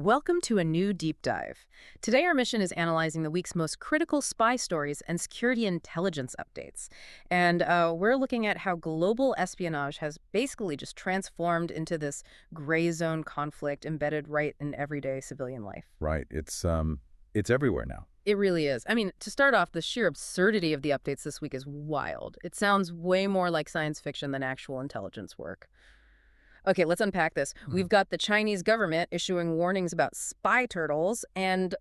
Welcome to a new deep dive. Today, our mission is analyzing the week's most critical spy stories and security intelligence updates. And we're looking at how global espionage has basically just transformed into this gray zone conflict embedded right in everyday civilian life. Right. It's everywhere now. It really is. I mean, to start off, the sheer absurdity of the updates this week is wild. It sounds way more like science fiction than actual intelligence work. Okay, let's unpack this. We've got the Chinese government issuing warnings about spy turtles and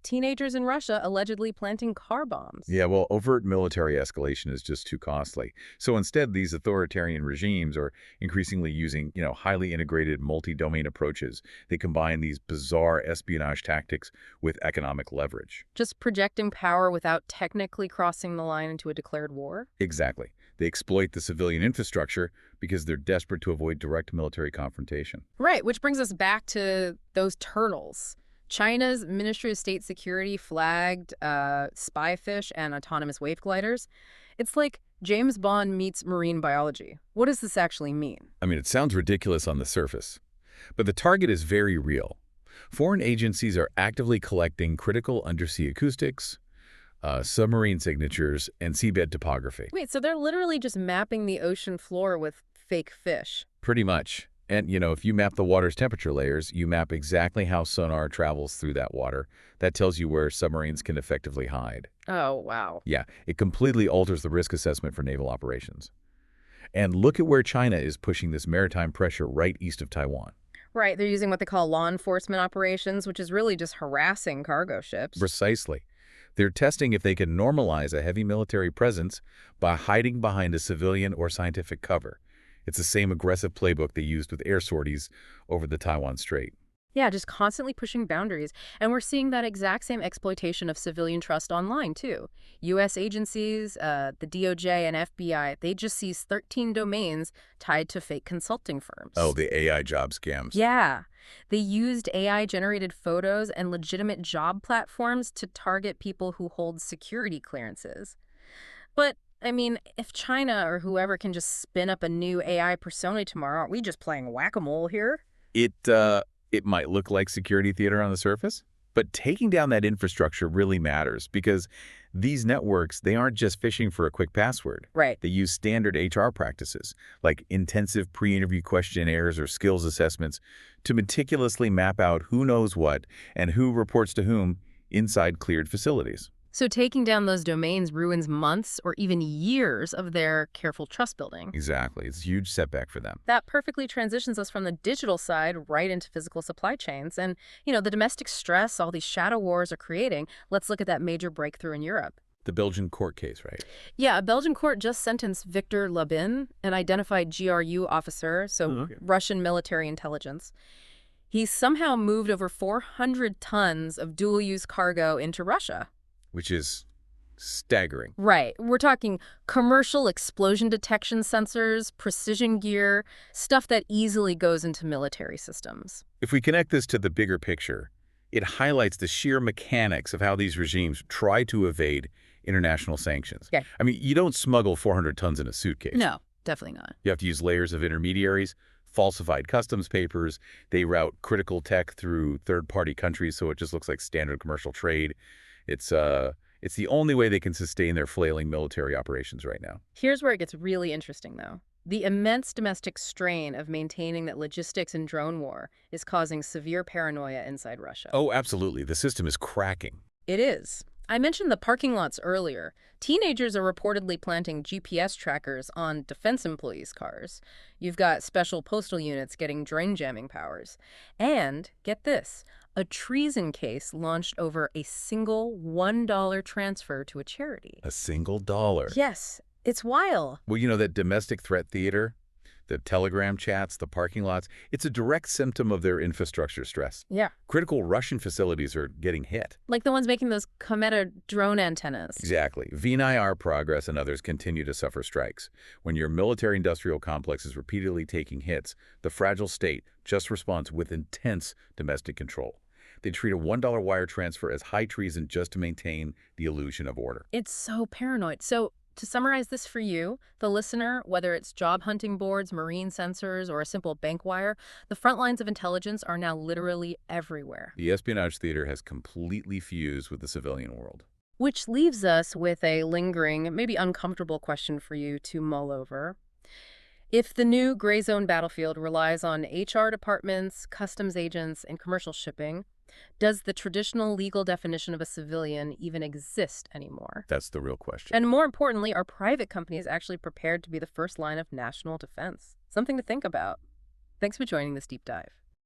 teenagers in Russia allegedly planting car bombs. Yeah, well, overt military escalation is just too costly. So instead, these authoritarian regimes are increasingly using, highly integrated multi-domain approaches. They combine these bizarre espionage tactics with economic leverage. Just projecting power without technically crossing the line into a declared war? Exactly. They exploit the civilian infrastructure because they're desperate to avoid direct military confrontation. Right, which brings us back to those turtles. China's Ministry of State Security flagged spy fish and autonomous wave gliders. It's like James Bond meets marine biology. What does this actually mean? I mean, it sounds ridiculous on the surface, but the target is very real. Foreign agencies are actively collecting critical undersea acoustics, submarine signatures, and seabed topography. Wait, so they're literally just mapping the ocean floor with fake fish? Pretty much. And, if you map the water's temperature layers, you map exactly how sonar travels through that water. That tells you where submarines can effectively hide. Oh, wow. Yeah, it completely alters the risk assessment for naval operations. And look at where China is pushing this maritime pressure right east of Taiwan. Right, they're using what they call law enforcement operations, which is really just harassing cargo ships. Precisely. They're testing if they can normalize a heavy military presence by hiding behind a civilian or scientific cover. It's the same aggressive playbook they used with air sorties over the Taiwan Strait. Yeah, just constantly pushing boundaries. And we're seeing that exact same exploitation of civilian trust online, too. U.S. agencies, the DOJ and FBI, they just seized 13 domains tied to fake consulting firms. Oh, the AI job scams. Yeah. They used AI-generated photos and legitimate job platforms to target people who hold security clearances. But, I mean, if China or whoever can just spin up a new AI persona tomorrow, aren't we just playing whack-a-mole here? It might look like security theater on the surface, but taking down that infrastructure really matters because these networks, they aren't just fishing for a quick password. Right. They use standard HR practices like intensive pre-interview questionnaires or skills assessments to meticulously map out who knows what and who reports to whom inside cleared facilities. So taking down those domains ruins months or even years of their careful trust building. Exactly. It's a huge setback for them. That perfectly transitions us from the digital side right into physical supply chains. And, the domestic stress all these shadow wars are creating. Let's look at that major breakthrough in Europe. The Belgian court case, right? Yeah, a Belgian court just sentenced Victor Labin, an identified GRU officer, so Russian military intelligence. He somehow moved over 400 tons of dual-use cargo into Russia. Which is staggering. Right. We're talking commercial explosion detection sensors, precision gear, stuff that easily goes into military systems. If we connect this to the bigger picture, it highlights the sheer mechanics of how these regimes try to evade international sanctions. Okay. I mean, you don't smuggle 400 tons in a suitcase. No, definitely not. You have to use layers of intermediaries, falsified customs papers. They route critical tech through third-party countries, so it just looks like standard commercial trade. It's the only way they can sustain their flailing military operations right now. Here's where it gets really interesting, though. The immense domestic strain of maintaining that logistics and drone war is causing severe paranoia inside Russia. Oh, absolutely. The system is cracking. It is. I mentioned the parking lots earlier. Teenagers are reportedly planting GPS trackers on defense employees' cars. You've got special postal units getting drain jamming powers. And, get this, a treason case launched over a single $1 transfer to a charity. A single dollar. Yes, it's wild. Well, that domestic threat theater, the Telegram chats, the parking lots, it's a direct symptom of their infrastructure stress. Yeah. Critical Russian facilities are getting hit. Like the ones making those Kometa drone antennas. Exactly. VNIR Progress and others continue to suffer strikes. When your military-industrial complex is repeatedly taking hits, the fragile state just responds with intense domestic control. They treat a $1 wire transfer as high treason just to maintain the illusion of order. It's so paranoid. So To summarize this for you, the listener, whether it's job hunting boards, marine sensors, or a simple bank wire, the front lines of intelligence are now literally everywhere. The espionage theater has completely fused with the civilian world. Which leaves us with a lingering, maybe uncomfortable question for you to mull over. If the new gray zone battlefield relies on HR departments, customs agents, and commercial shipping, does the traditional legal definition of a civilian even exist anymore? That's the real question. And more importantly, are private companies actually prepared to be the first line of national defense? Something to think about. Thanks for joining this deep dive.